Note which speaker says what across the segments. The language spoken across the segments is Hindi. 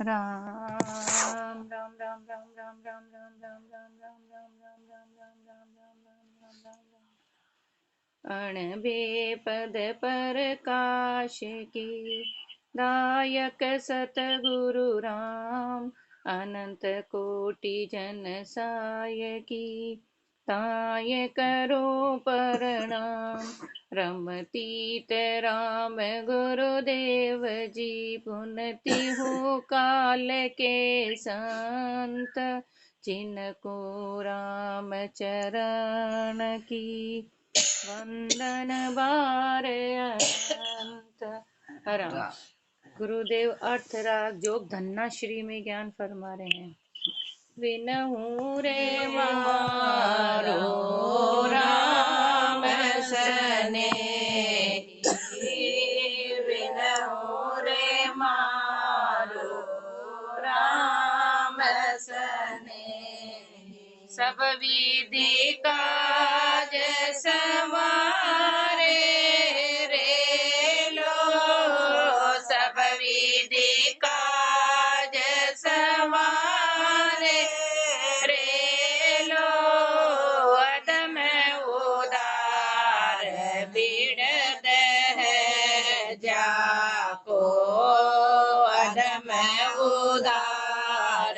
Speaker 1: राम राम राम राम राम राम राम राम राम राम राम राम राम राम राम राम राम राम राम अणबे पद प्रकाश की दायक सतगुरु राम अनंत कोटि जन साय की ताय करो प्रणाम रमतीत राम गुरुदेव जी पुनति हो काल के संत जिनको राम चरण की वंदन बार अनंत। राम गुरुदेव अर्थ राग जोग धन्ना श्री में ज्ञान फरमा रहे हैं। विनहु रे मारो राम सने विनहु रे मारो राम सने सब विधि काज सवारे रे लो सब विधि काज सवारे रे लो अदम उदार बिड़द है जाको अदम उदार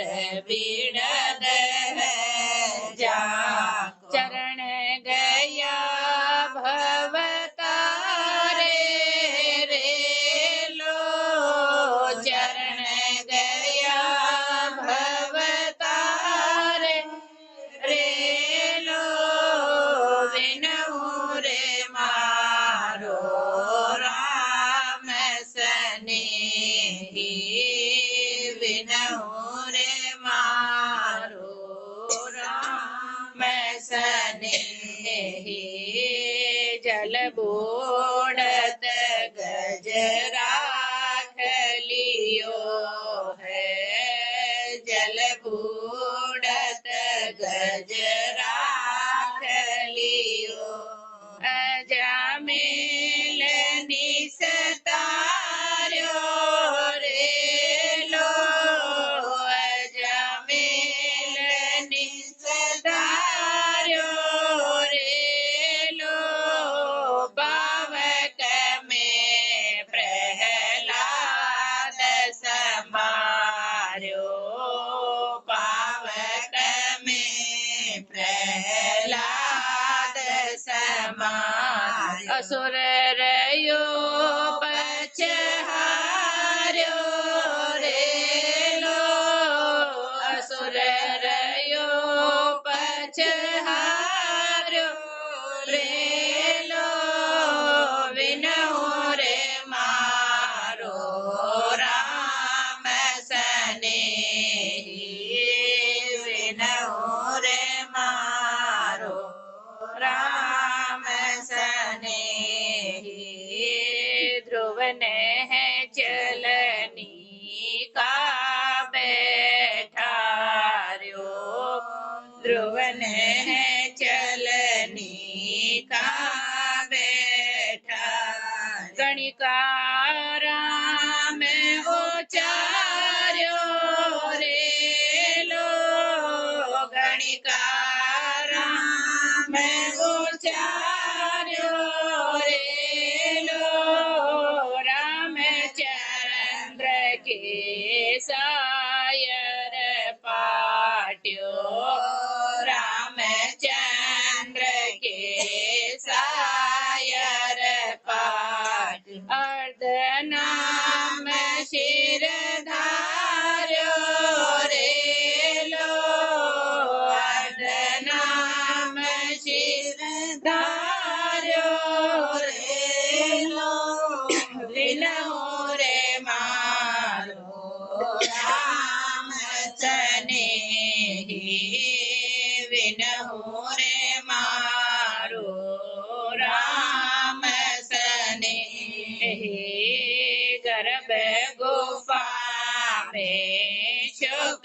Speaker 1: बिड़द है जाको चरण गया भवतारे रे लो चरण गया भवतारे रे लो विनहु रे मारो राम सनेही विनहु रे मारो राम सनेही जल बोड़त गज राख लियो है जल बूढ़त गज राख लियो अजामिल निस्तार्यो रे लो अजामिल निस्तार्यो रे लो पावक में प्रहलाद समार्यो पावक में प्रहलाद समार्यो असुर रयो पछहार्यो रे लो असुर रयो पछहार्यो रे लो विनहु रे मारो राम सनेही विनहु रे मारो राम सनेही ध्रुवन है चलनी का बैठार्यो ध्रुवन है चलनी का बैठा गणिका राम उचार्यो रे लो गणिका राम उचार्यो रे लो रामचंद्र के सायर पाट्यो रामचंद्र के सायर पाट अर्ध नाम शिर धार्यो रे लो अर्ध नाम शिर धार्यो रे लो विनहु रे मारो राम सनेही विनहु रे मारो राम सनेही गर्भ गुफा में शुक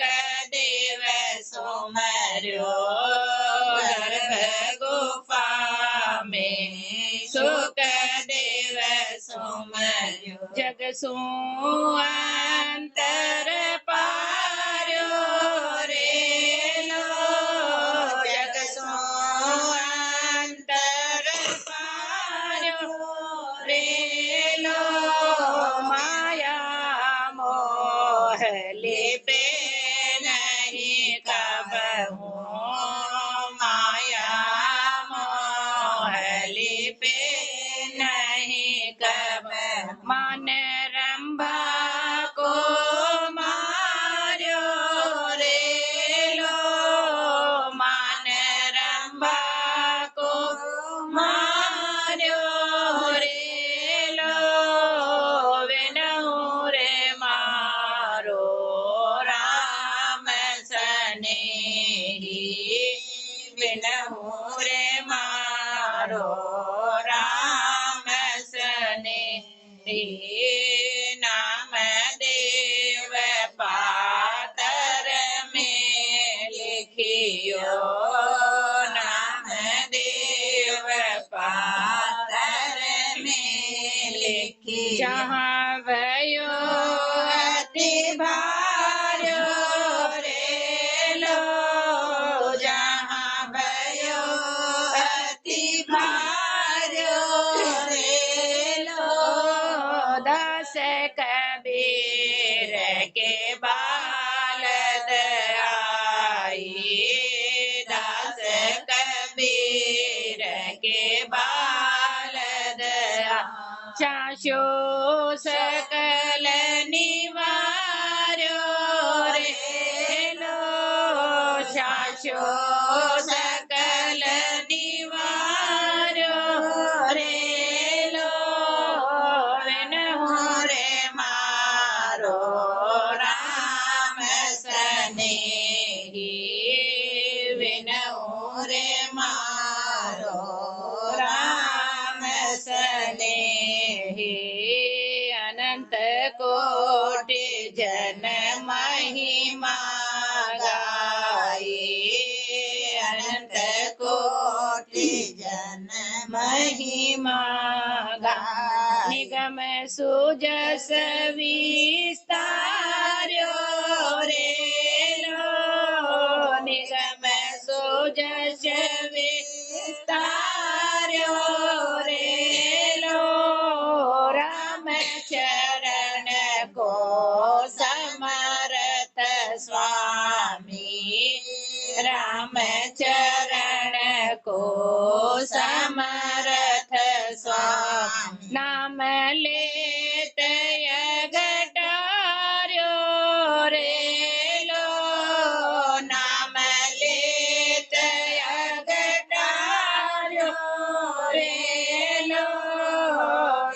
Speaker 1: देव सुमर्यो गर्भ गुफा में शुक देव सुमर्यो जग सु अंतर लिपे नहीं कबहू माया मोह लिपे नहीं कबहू मान रंभा को मार्यो रे लो मान रंभा को मार्यो रे लो विनहु रे मारो राम सनेही विनहु रे मारो राम सनेही नाम देव पातर में लिखियो नाम देव पातर में लिखियो जहाँ भयो अति भार्यो रे लो जहाँ भयो अति भार्यो रे लो दास कबीर के बालद आई दास कबीर के बालद चाशो सकल निवार्यो रे लो चाशो सकल निवार्यो रे लो विनहु रे मारो राम सनेही विनहु रे मारो राम सनेही अनंत कोटि जन महिमा गाई अनंत कोटि जन महिमा गाई निगम सुजस विस्तार्यो रे लो निगम सुजस विस्तार्यो रे लो राम चरण को समरत स्वामी राम चरण को समरथ स्वामी नाम लेत घटार्यो रे लो नाम लेत घटार्यो रे लो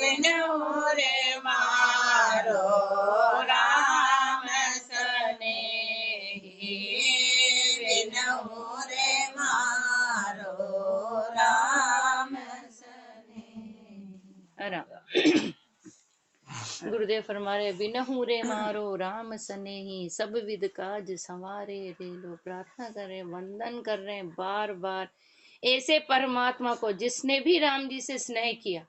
Speaker 1: विनहु रे मारो राम सनेही विनहु रे मारो राम सनेही गुरुदेव फरमा रहे विनहु रे मारो राम सनेही सब विध काज संवारे रे लो प्रार्थना कर रहे वंदन कर रहे बार बार ऐसे परमात्मा को जिसने भी राम जी से स्नेह किया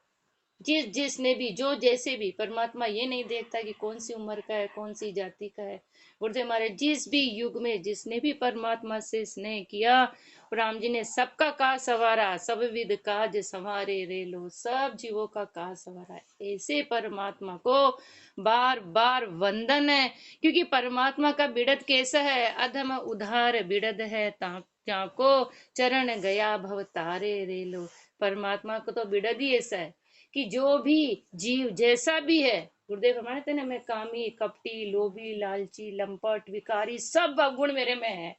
Speaker 1: जिसने भी जो जैसे भी परमात्मा ये नहीं देखता कि कौन सी उम्र का है कौन सी जाति का है गुरुदेव महाराज जिस भी युग में जिसने भी परमात्मा से स्नेह किया राम जी ने सबका काज संवारा सब विध काज संवारे रे लो सब जीवों का काज संवारा ऐसे परमात्मा को बार बार वंदन है क्योंकि परमात्मा का बिड़द कैसा है अधम उधार बिड़द है को चरण गया भव तारे रे लो परमात्मा को तो बिड़द ही ऐसा है कि जो भी जीव जैसा भी है गुरुदेव फरमाते थे ना मैं कामी कपटी लोभी लालची लंपट विकारी सब गुण मेरे में है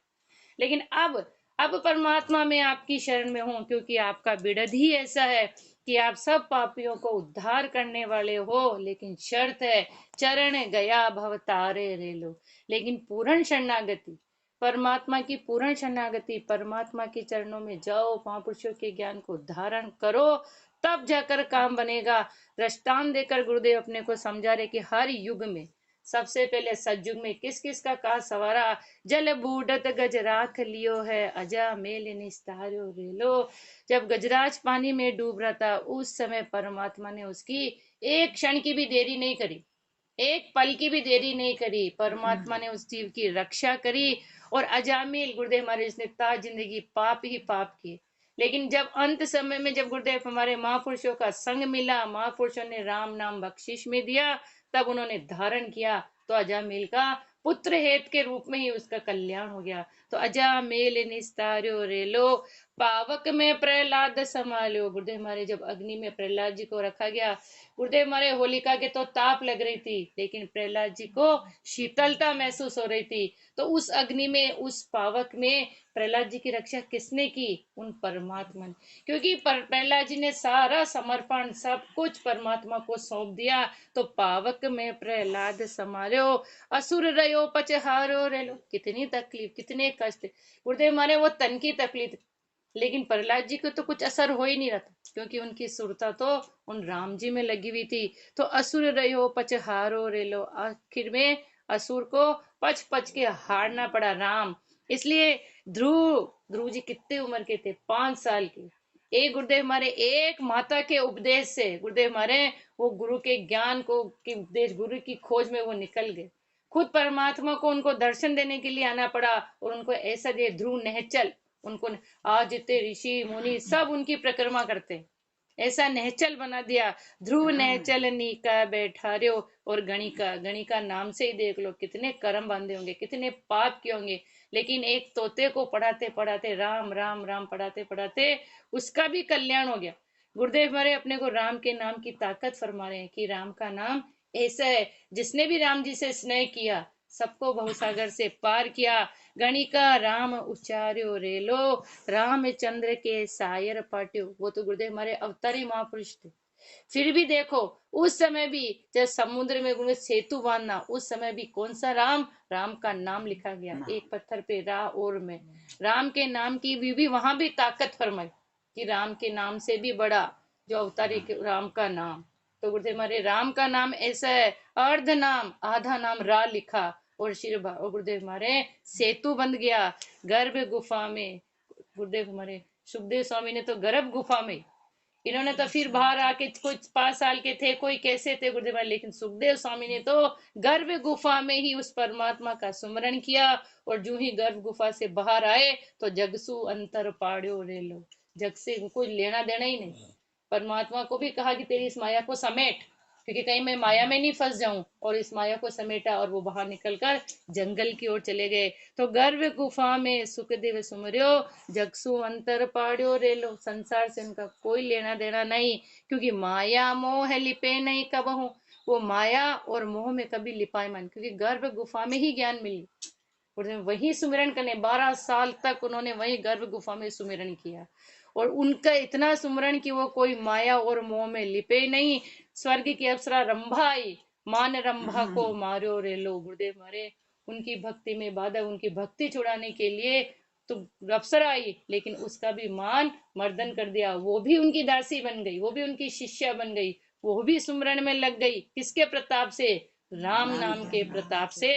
Speaker 1: लेकिन अब परमात्मा में आपकी शरण में हूँ क्योंकि आपका बिड़द ही ऐसा है कि आप सब पापियों को उद्धार करने वाले हो लेकिन शर्त है चरण गया भव तारे रे लो लेकिन पूर्ण शरणागति परमात्मा की पूर्ण शरणागति परमात्मा के चरणों में जाओ महापुरुषों के ज्ञान को धारण करो तब जाकर काम बनेगा दृष्टांत देकर गुरुदेव अपने को समझा रहे कि हर युग में सबसे पहले सतयुग में किस किस का काज सवारा जल बूढ़त गज राख लियो है अजा मेल निस्तारो रे लो जब गजराज पानी में डूब रहा था उस समय परमात्मा ने उसकी एक क्षण की भी देरी नहीं करी एक पल की भी देरी नहीं करी परमात्मा ने उस जीव की रक्षा करी और अजामिल गुरुदेव महाराज ने ता जिंदगी पाप ही पाप किए लेकिन जब अंत समय में जब गुरुदेव हमारे महापुरुषों का संग मिला महापुरुषों ने राम नाम बख्शिश में दिया तब उन्होंने धारण किया तो अजामिल का पुत्र हेत के रूप में ही उसका कल्याण हो गया। तो अजा मेल निस्तार्यो रेलो, पावक में प्रहलाद संभालो। गुरुदेव हमारे जब अग्नि में प्रहलाद जी को रखा गया, गुरुदेव हमारे होलिका के तो ताप लग रही थी, लेकिन प्रहलाद जी को शीतलता महसूस हो रही थी। तो उस अग्नि में, उस पावक में प्रहलाद जी की रक्षा किसने की? उन परमात्मा ने। क्योंकि प्रहलाद जी ने सारा समर्पण, सब कुछ परमात्मा को सौंप दिया। तो पावक में प्रहलाद समारो, असुर रयो पचहारो रेलो। कितनी तकलीफ, कितने कष्ट। गुरुदेव हमारे वो तन की तकलीफ, लेकिन प्रहलाद जी को तो कुछ असर हो ही नहीं रहा था, क्योंकि उनकी सुरता तो उन राम जी में लगी हुई थी। तो असुर रहो पचहारो रेलो, आखिर में असुर को पच पच के हारना पड़ा राम। इसलिए ध्रुव ध्रुव जी कितने उम्र के थे? 5 साल के। एक गुरुदेव हमारे एक माता के उपदेश से, गुरुदेव हमारे वो गुरु के ज्ञान को, के उपदेश, गुरु की खोज में वो निकल गए। खुद परमात्मा को उनको दर्शन देने के लिए आना पड़ा, और उनको ऐसा दिए ध्रुव नहचल। उनको आज जितने ऋषि मुनि सब उनकी परिक्रमा करते, ऐसा नहचल बना दिया। ध्रुव नहचल नीका बैठार्यो। और गणिका, गणिका नाम से ही देख लो कितने कर्म बांधे होंगे, कितने पाप किए होंगे, लेकिन एक तोते को पढ़ाते पढ़ाते, राम राम राम पढ़ाते पढ़ाते उसका भी कल्याण हो गया। गुरुदेव हमारे अपने को राम के नाम की ताकत फरमा रहे हैं कि राम का नाम ऐसा है, जिसने भी राम जी से स्नेह किया सबको भवसागर से पार किया। गणिका राम उच्चार्यो रेलो, रामचंद्र के सायर पाट्यो। वो तो गुरुदेव हमारे अवतारी महापुरुष थे। फिर भी देखो, उस समय भी जब समुद्र में गुरुदेव सेतु बांधना, उस समय भी कौन सा राम? राम का नाम लिखा गया एक पत्थर पे, रा और में। राम के नाम की भी वहां भी ताकत फरमाई कि राम के नाम से भी बड़ा जो अवतारी राम का नाम। तो गुरुदेव हमारे राम का नाम ऐसा है, अर्ध नाम, आधा नाम रा लिखा, और शिव, और गुरुदेव हमारे सेतु बंध गया गर्भ गुफा में। गुरुदेव हमारे सुखदेव स्वामी ने तो गर्भ गुफा में, इन्होंने तो फिर बाहर आके, कुछ 5 साल के थे, कोई कैसे थे गुरुदेव, लेकिन सुखदेव स्वामी ने तो गर्भ गुफा में ही उस परमात्मा का सुमरण किया। और जो ही गर्भ गुफा से बाहर आए तो जगसु अंतर पाड़ो रे लो, जग से कोई लेना देना ही नहीं। परमात्मा को भी कहा कि तेरी इस माया को समेट, क्योंकि कहीं मैं माया में नहीं फंस जाऊं, और इस माया को समेटा, और वो बाहर निकलकर जंगल की ओर चले गए। तो गर्भ गुफा में सुखदेव सुमर्यो, जगसु अंतर पाड़ो रे लो। संसार से उनका कोई लेना देना नहीं, क्योंकि माया मोह लिपे नहीं कबहू। वो माया और मोह में कभी लिपाए मन, क्योंकि गर्भ गुफा में ही ज्ञान मिली। वही सुमिरन करने 12 साल तक उन्होंने वही गर्भ गुफा में सुमिरन किया, और उनका इतना सुमरण कि वो कोई माया और मोह में लिपे नहीं। स्वर्ग की अप्सरा रंभा आई, मान रंभा को मारो रे लो। गुरुदेव मारे उनकी भक्ति में बाधा, उनकी भक्ति छुड़ाने के लिए तो अप्सरा आई, लेकिन उसका भी मान मर्दन कर दिया। वो भी उनकी दासी बन गई, वो भी उनकी शिष्या बन गई, वो भी सुमरण में लग गई। किसके प्रताप से? राम नाम के प्रताप से।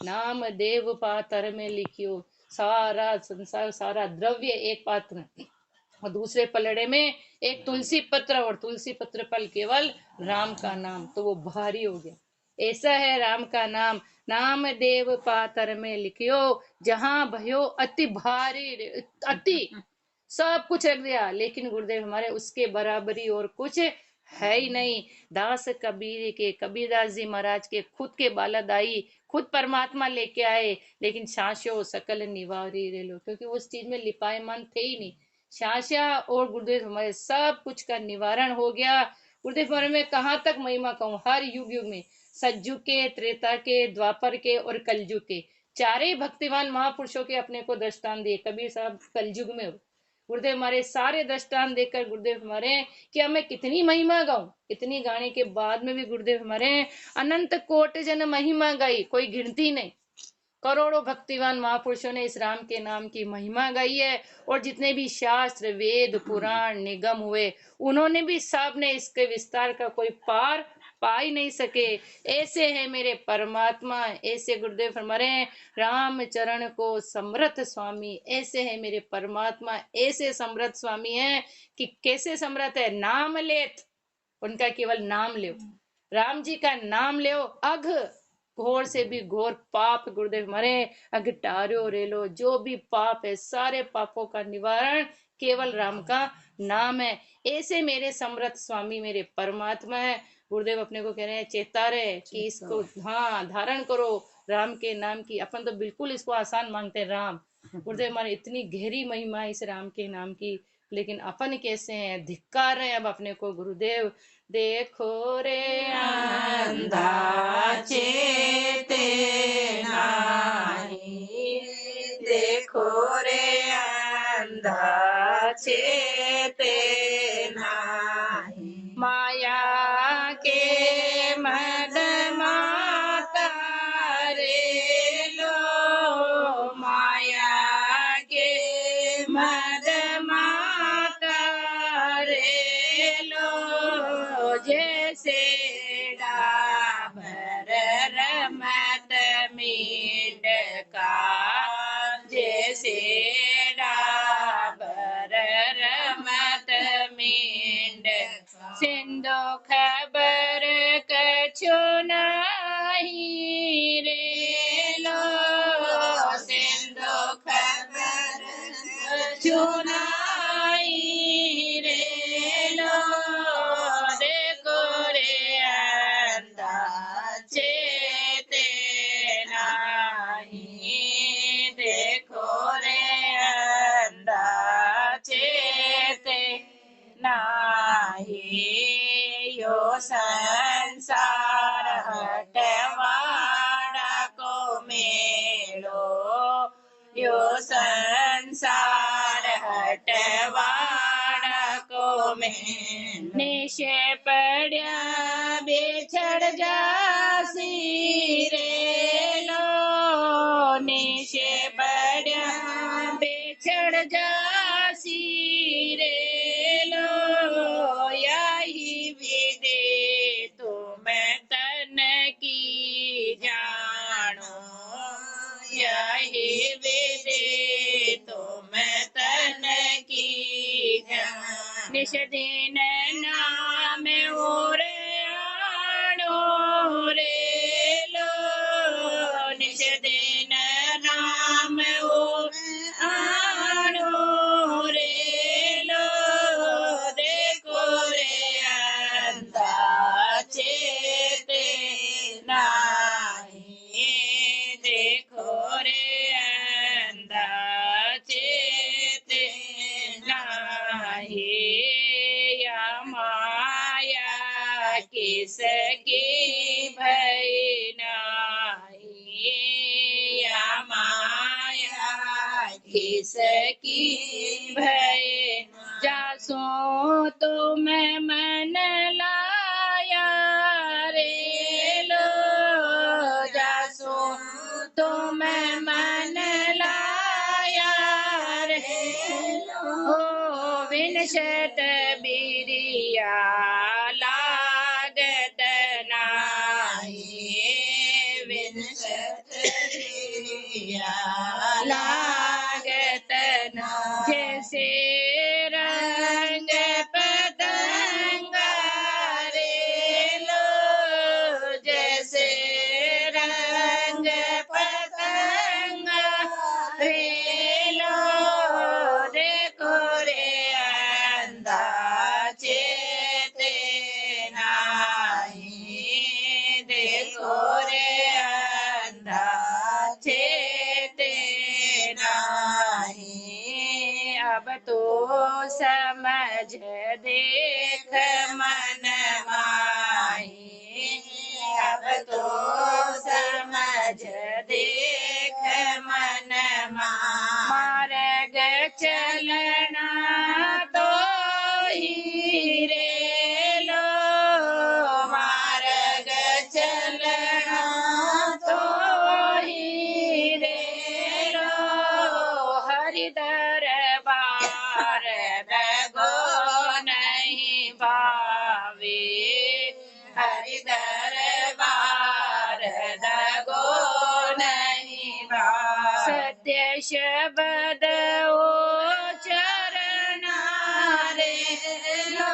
Speaker 1: नाम देव पातर में लिखियो, सारा संसार, सारा द्रव्य एक पात्र में, और दूसरे पलड़े में एक तुलसी पत्र, और तुलसी पत्र पल केवल राम का नाम। तो वो भारी हो गया। ऐसा है राम का नाम, नाम देव पातर में लिखियो, जहां भयो अति भारी, अति सब कुछ रख दिया, लेकिन गुरुदेव हमारे उसके बराबरी और कुछ है ही नहीं। दास कबीर के, कबीरदास जी महाराज के खुद के बालादाई, खुद परमात्मा लेके आए, लेकिन शास्यो सकल निवारी रे लो, क्योंकि उस चीज में लिपायमान थे ही नहीं। शास्या और गुरुदेव हमारे सब कुछ का निवारण हो गया। गुरुदेव हमारे में कहाँ तक महिमा कहूँ, हर युग युग में, सज्जु के, त्रेता के, द्वापर के और कलयुग के, चारे भक्तिमान महापुरुषों के अपने को दृष्टांत दिए। कबीर साहब कलयुग में, गुरुदेव हमारे सारे दृष्टांत देखकर गुरुदेव हमारे कि मैं कितनी महिमा गाऊं। इतनी गाने के बाद में भी गुरुदेव हमारे अनंत कोट जन महिमा गाई, कोई गिनती नहीं। करोड़ों भक्तिवान महापुरुषों ने इस राम के नाम की महिमा गाई है, और जितने भी शास्त्र, वेद, पुराण, निगम हुए, उन्होंने भी सब ने इसके विस्तार का कोई पार पा ही नहीं सके। ऐसे है मेरे परमात्मा, ऐसे गुरुदेव हमारे राम चरण को समर्थ स्वामी, ऐसे है मेरे परमात्मा, ऐसे समर्थ स्वामी है कि कैसे समर्थ है, नाम लेत, उनका केवल नाम ले, राम जी का नाम ले, अघ घोर से भी घोर पाप गुरुदेव मरे अघटार्यो रेलो। जो भी पाप है, सारे पापों का निवारण केवल राम का नाम है। ऐसे मेरे समर्थ स्वामी मेरे परमात्मा है। गुरुदेव अपने को कह रहे हैं, चेता रहे कि इसको हाँ धारण करो, राम के नाम की। अपन तो बिल्कुल इसको आसान मांगते हैं राम। गुरुदेव हमारे इतनी गहरी महिमा है इस राम के नाम की, लेकिन अपन कैसे हैं, धिक्कार रहे हैं अब अपने को। गुरुदेव देखो रे अंधा चेते नाही, देखो रे अंधा चेते नाही, माया के मद माता रे लो, माया के मद माता रे लो, जैसे डाबर रमत मीट का, जैसे डाबर रमत मीट, सिंधु खबर कछु नाही रे लो, सिंधु खबर कछु नाही रे लो, देखो रे अंधा चेते नाही, देखो रे अंधा चेते नाही, यो संसार हटवाड़ा को मेलो, यो संसार हटवाड़ा को मेलो, निशे पड़या बिछड़ जासी रे लो, निशे पड़या बिछड़ जासी रे लो, यही विधि तुम तन की जानो, यही विधि तुम तन की जानो, निश दिन नाम और आनो रे लो, निश दिन नाम और आनो रे लो, देखो रे अंधा चेते नाही, देखो रे अंधा चेते नाही, या माया किसकी भई नाही, या माया किसकी भई, जासो तो मैं मन लाया रे लो, जासो तो मैं मन लाया रे लो, विनशत बिरिया लागत नाही, विनशत बिरिया लागत नाही, जैसे रंग पतंगा रे लो, जैसे रंग पतंगा रे लो, देखो रे अंधा चेते नाही, देखो रे अंधा चेते नाही, अब तो समझ देख मन माही, अब तो समझ देख मन मार्ग चलना तो ही रे लो, मार्ग चलना तो ही रे लो, हरि दरबार दगो नहीं भावे, हरि दरबार दगो नहीं भावे, सत्य शब्द ओ चरणा रे लो,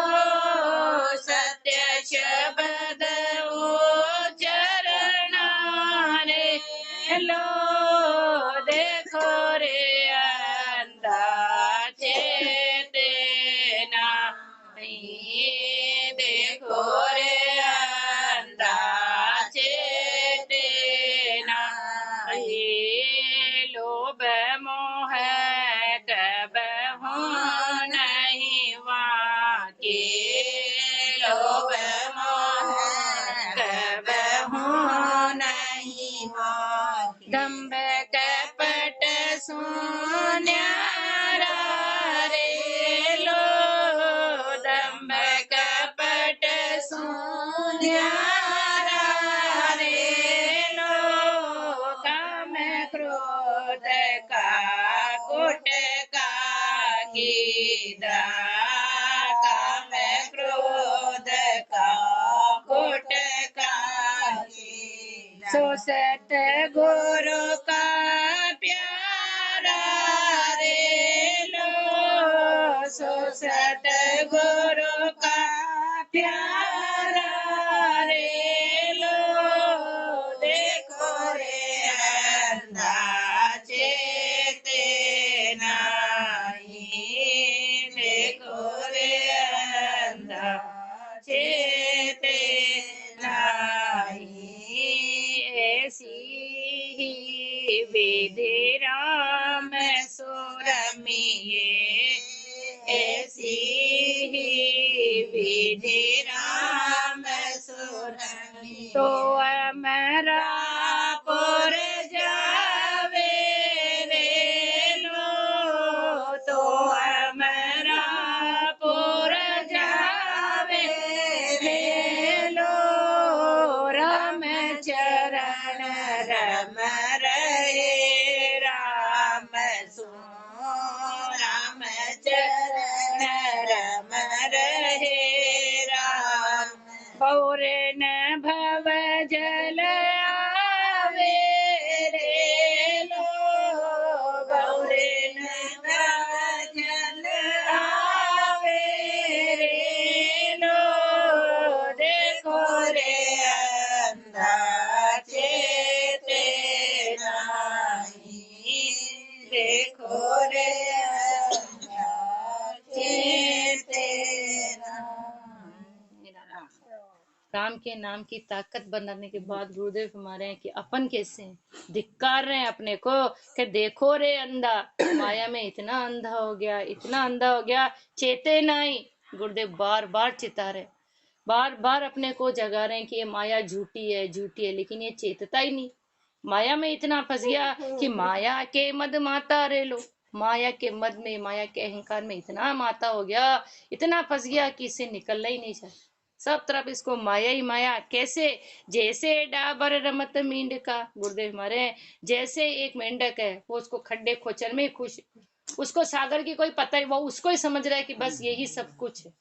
Speaker 1: सत्य शब्द ओ चरणा रे लो, देखो रे अंधा चेते नाही, देखो रे अंधा चेते नाही, लोभ मोह कबहु नहीं वाके, लोभ मोह कबहु नहीं वाके, दंभ कपट शून्य रे लो, दंभ कपट शून्य रे लो, काम क्रोध का कुट का गीधा, काम क्रोध का कुट का गीधा, सो सत गुरु का प्यारा रे लो, सो सत गुरु का प्यारा रे लो, देखो रे अंधा चेते नहीं, देखो रे अंधा चेते नहीं, ऐसी ही विधि राम सुरमिए, ऐसी ही विधि राम सुरमिए, तो अमरा पुर जावे रे लो, तो अमरा पुर जावे रे लो, राम चरण रम रहे राम सो, राम चरण रम रहे राम, पौरन भव जल आवे रे लो, पौरन भव जल आवे रे लो, देखो रे अंधा चेते नहीं, देखो रे अंधा चेते नहीं। राम के नाम की ताकत बनाने के बाद गुरुदेव हमारे हैं कि अपन कैसे हैं, धिक्कार रहे हैं अपने को कि देखो रे अंधा, माया में इतना अंधा हो गया, इतना अंधा हो गया, चेते नहीं। गुरुदेव बार बार चिता रहे, बार बार अपने को जगा रहे हैं कि ये माया झूठी है, झूठी है, लेकिन ये चेतता ही नहीं। माया में इतना फंस गया कि माया के मद माता रे लो, माया के मद में, माया के अहंकार में इतना माता हो गया, इतना फंस गया कि इससे निकलना ही नहीं चाहता। सब तरफ इसको माया ही माया। कैसे? जैसे डाबर रमत मेंढका, गुरुदेव हमारे जैसे एक मेंढक है, वो उसको खड्डे खोचर में खुश, उसको सागर की कोई पता ही, वो उसको ही समझ रहा है कि बस यही सब कुछ है।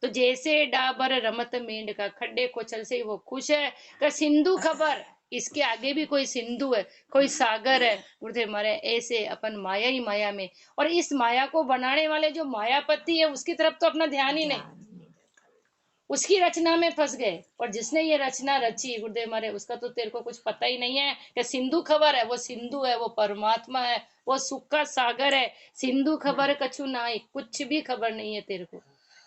Speaker 1: तो जैसे डाबर रमत मेंढका, खड्डे खोचल से ही वो खुश है। का सिंधु खबर, इसके आगे भी कोई सिंधु है, कोई सागर है। गुरुदेव हमारे ऐसे अपन माया ही माया में, और इस माया को बनाने वाले जो मायापति है उसकी तरफ तो अपना ध्यान ही नहीं, उसकी रचना में फंस गए। और जिसने ये रचना रची गुरुदेव हमारे, उसका तो तेरे को कुछ पता ही नहीं है कि सिंधु खबर है, वो सिंधु है, वो परमात्मा है, वो सुख का सागर है। सिंधु खबर कछु नाई, कुछ भी खबर नहीं है तेरे को,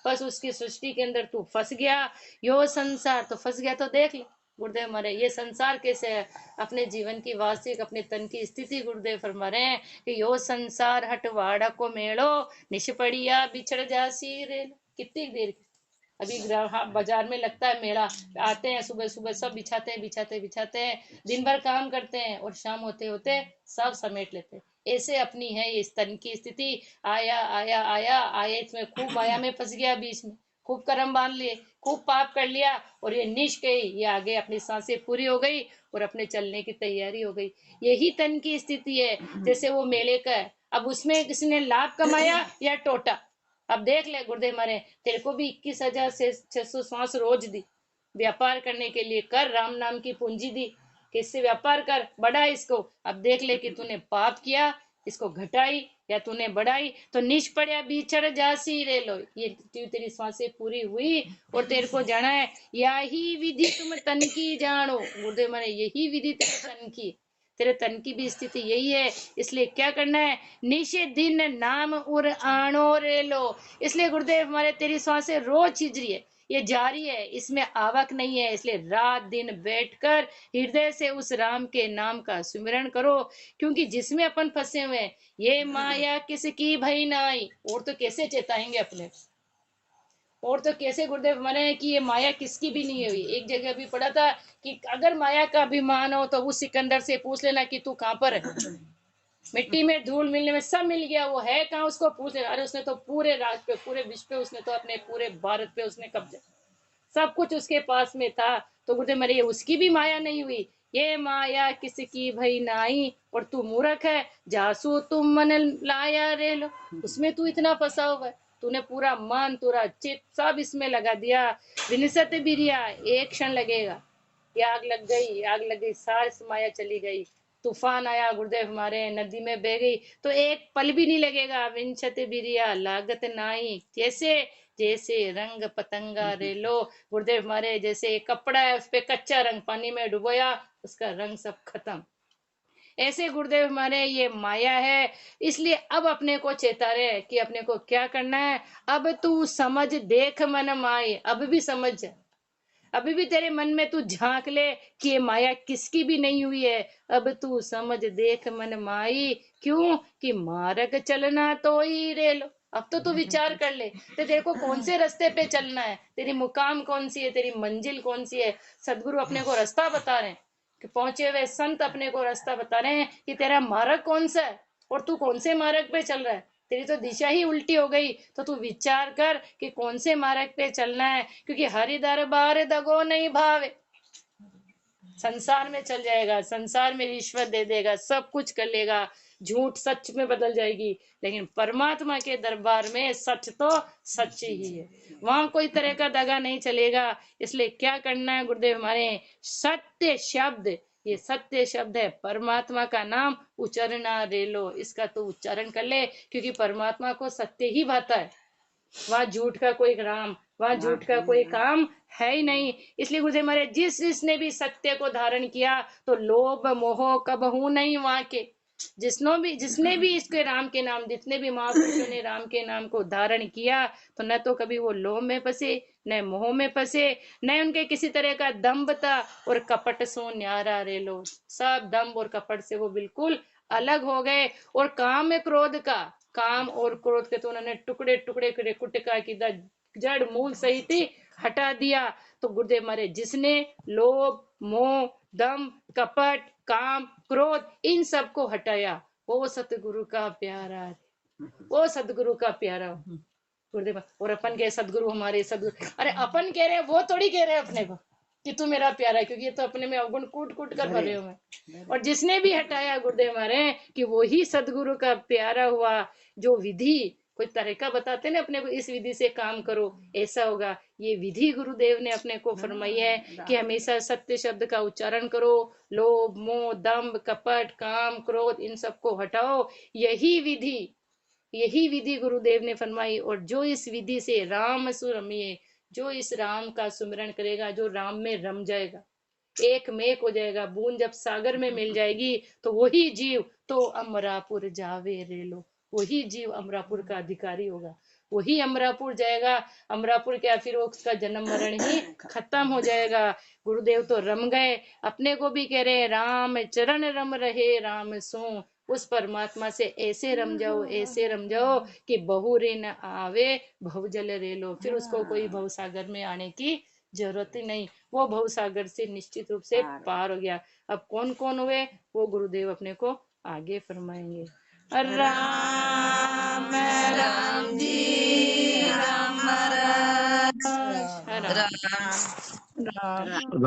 Speaker 1: बस उसकी सृष्टि के अंदर तू फंस गया। यो संसार तो फंस गया। तो देख ले गुरुदेव हमारे ये संसार कैसे है, अपने जीवन की वास्तविक, अपने तन की स्थिति गुरुदेव फरमा रहे हैं कि यो संसार हटवाड़ा को मेड़ो, निष्पड़िया बिछड़ जासी रेल। कितनी देर अभी बाजार में लगता है मेला, आते हैं सुबह सुबह, सब बिछाते हैं, दिन भर काम करते हैं और शाम होते होते सब समेट लेते हैं। ऐसे अपनी है ये स्तन की स्थिति। आया आया आया आया, इसमें खूब माया में फंस गया, बीच में खूब कर्म बांध लिए, खूब पाप कर लिया, और ये निश गई, ये आगे अपनी सांसें पूरी हो गई और अपने चलने की तैयारी हो गई। यही तन की स्थिति है। जैसे वो मेले का है, अब उसमें किसी ने लाभ कमाया या टोटा। अब देख ले गुरुदेव हमारे, तेरे को भी 21,000 से 600 श्वास रोज दी, व्यापार करने के लिए कर, राम नाम की पूंजी दी, किससे व्यापार कर, बढ़ा इसको। अब देख ले कि तूने पाप किया, इसको घटाई या तूने बढ़ाई, तो निश पड़िया बिछड़ जासी रे लो। ये तेरी सांसें पूरी हुई और तेरे को जाना है, यही विधि तुम तन की जानो। गुरुदेव हमारे यही विधि तेरे तन की, तेरे तन की भी स्थिति यही है। इसलिए क्या करना है, निशे दिन नाम उर आणो रे लो। इसलिए गुरुदेव हमारे तेरी सांसें रोज खींच रही है, ये जारी है, इसमें आवक नहीं है। इसलिए रात दिन बैठकर हृदय से उस राम के नाम का सुमिरन करो, क्योंकि जिसमें अपन फंसे हुए हैं, ये माया किसकी भई नाई। और तो कैसे चेताएंगे अपने, और तो कैसे गुरुदेव मने कि ये माया किसकी भी नहीं हुई। एक जगह भी पढ़ा था कि अगर माया का अभिमान हो तो उस सिकंदर से पूछ लेना कि तू कहाँ पर है। मिट्टी में धूल मिलने में सब मिल गया, वो है कहाँ उसको पूछ लेना। अरे उसने तो पूरे राज पे, पूरे विश्व पे, उसने तो अपने पूरे भारत पे उसने कब्जा, सब कुछ उसके पास में था। तो गुरुदेव मरे उसकी भी माया नहीं हुई। ये माया किसकी भई नाई, और तू मूर्ख है, जासू तुम मन लाया रे लो। उसमें तू इतना फंसा हुआ है, तूने पूरा मन पूरा चित सब इसमें लगा दिया। विनिसत बिरिया, एक क्षण लगेगा, ये आग लग गई, आग लग गई, सारी माया चली गई। तूफान आया गुरुदेव हमारे, नदी में बह गई, तो एक पल भी नहीं लगेगा। विंशत बिरिया लागत नाई, जैसे जैसे रंग पतंगा रेलो। गुरुदेव हमारे जैसे कपड़ा है, उस पे कच्चा रंग पानी में डुबोया, उसका रंग सब खत्म। ऐसे गुरुदेव हमारे ये माया है। इसलिए अब अपने को चेता रहे कि अपने को क्या करना है। अब तू समझ देख मन माई, अब भी समझ, अभी भी तेरे मन में तू झांक ले कि ये माया किसकी भी नहीं हुई है। अब तू समझ देख मन माई, क्यों कि मार्ग चलना तो ही रे लो। अब तो तू विचार कर ले, तो तेरे को कौन से रास्ते पे चलना है, तेरी मुकाम कौन सी है, तेरी मंजिल कौन सी है। सदगुरु अपने को रास्ता बता रहे हैं, कि पहुंचे हुए संत अपने को रास्ता बता रहे हैं कि तेरा मार्ग कौन सा है और तू कौन से मार्ग पे चल रहा है। तेरी तो दिशा ही उल्टी हो गई, तो तू विचार कर कि कौन से मार्ग पे चलना है। क्योंकि हरि दरबार दगो नहीं भावे, संसार में चल जाएगा, संसार में रिश्वत दे देगा, सब कुछ कर लेगा, झूठ सच में बदल जाएगी। लेकिन परमात्मा के दरबार में सच तो सच ही है, वहां कोई तरह का दगा नहीं चलेगा। इसलिए क्या करना है गुरुदेव हमारे, सत्य शब्द, ये सत्य शब्द है, परमात्मा का नाम उच्चारणा रे लो, इसका तो उच्चारण कर ले, क्योंकि परमात्मा को सत्य ही भाता है। वहां झूठ का कोई राम, वहां झूठ का कोई काम है ही नहीं। इसलिए गुरुदेव महाराज जिसने भी सत्य को धारण किया, तो लोभ मोह कबहू नहीं वहां के। जिसने भी इसके राम के नाम, जितने भी महापुरुषों ने राम के नाम को धारण किया, तो न तो कभी वो लोभ में फंसे, न मोह में फंसे, न उनके किसी तरह का दम्भ था। और कपट सो न्यारा रे लो, सब दम्भ और कपट से वो बिल्कुल अलग हो गए। और काम में क्रोध का, काम और क्रोध के तो उन्होंने टुकड़े टुकड़े करे, कुटका की जड़ मूल सहित ही हटा दिया। तो गुरुदेव मारे जिसने लोभ मोह दम कपट काम क्रोध इन सब को हटाया, वो सतगुरु का प्यारा है, वो सदगुरु का प्यारा गुरुदेव। और अपन के सदगुरु हमारे सदगुरु, अरे अपन कह रहे हैं, वो थोड़ी कह रहे हैं अपने को कि तू मेरा प्यारा है, क्योंकि ये तो अपने में अवगुण कूट कूट कर भरे हुए हैं। और जिसने भी हटाया गुरुदेव हमारे, कि वो ही सदगुरु का प्यारा हुआ। जो विधि कोई तरीका बताते ना अपने को, इस विधि से काम करो ऐसा होगा, ये विधि गुरुदेव ने अपने को फरमाई है कि हमेशा सत्य शब्द का उच्चारण करो, लोभ मोह दम्भ कपट काम क्रोध इन सबको हटाओ। यही विधि गुरुदेव ने फरमाई। और जो इस विधि से राम सुरमिये, जो इस राम का सुमिरन करेगा, जो राम में रम जाएगा, एक मेक हो जाएगा, बूंद जब सागर में मिल जाएगी, तो वही जीव तो अमरापुर जावे रे लो, वही जीव अमरापुर का अधिकारी होगा, वही अमरापुर जाएगा। अमरापुर क्या, फिर उसका जन्म मरण ही खत्म हो जाएगा। गुरुदेव तो रम गए, अपने को भी कह रहे राम चरण रम रहे राम सो। उस परमात्मा से ऐसे रम जाओ, ऐसे रम जाओ कि बहु रे न आवे भवजल रे लो, फिर उसको कोई भव सागर में आने की जरूरत ही नहीं, वो भव सागर से निश्चित रूप से पार हो गया। अब कौन कौन हुए वो गुरुदेव अपने को आगे फरमाएंगे। राम राम जी राम राम राम राम।